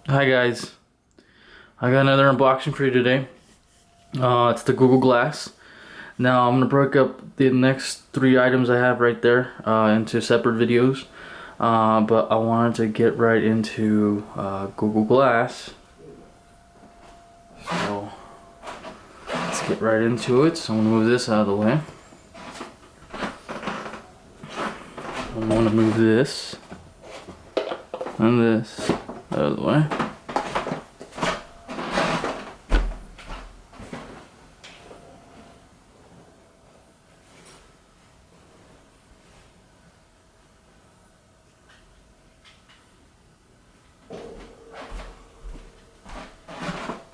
Hi guys, I got another unboxing for you today. It's the Google Glass. Now I'm gonna break up the next three items I have right there into separate videos, but I wanted to get right into Google Glass. So let's get right into it. So I'm gonna move this out of the way. I'm gonna move this and this out of the way.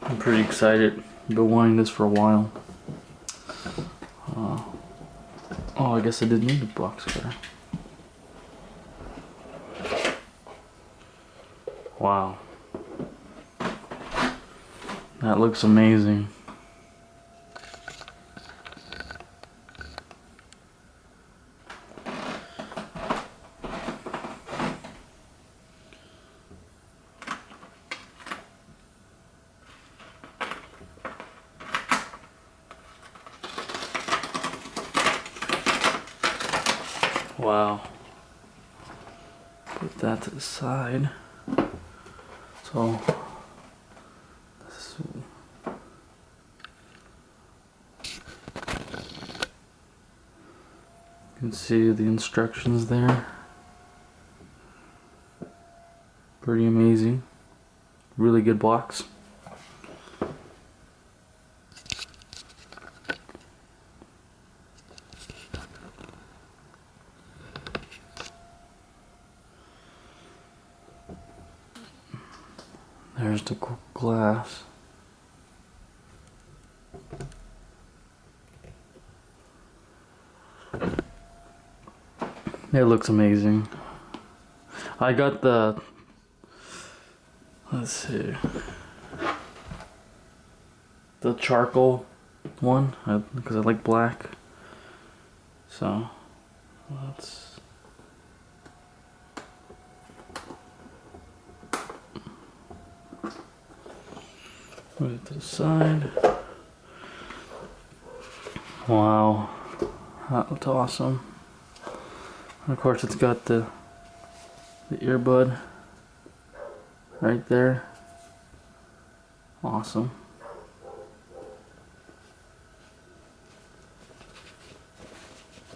I'm pretty excited. I've been wanting this for a while. Oh, I guess I did need a box cutter. Wow. That looks amazing. Wow. Put that to the side. So this, you can see the instructions there. Pretty amazing. Really good box. There's the glass. It looks amazing. I got the, let's see, the charcoal one because I like black. So let's put it to the side. Wow, that looked awesome. And of course it's got the earbud right there. Awesome.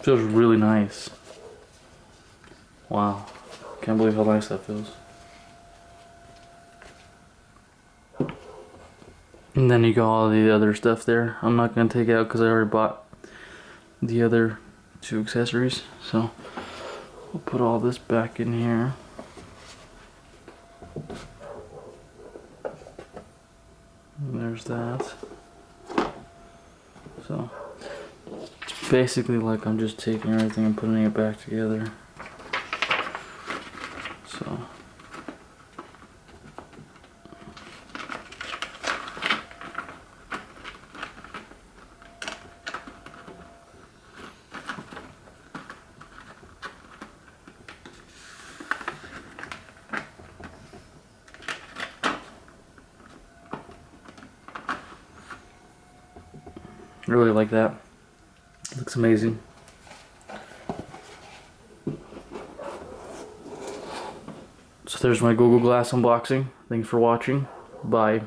Feels really nice. Wow, can't believe how nice that feels. And then you got all the other stuff there. I'm not gonna take it out because I already bought the other two accessories. So we'll put all this back in here. And there's that. So it's basically like I'm just taking everything and putting it back together. So really like that. Looks amazing. So there's my Google Glass unboxing. Thanks for watching. Bye.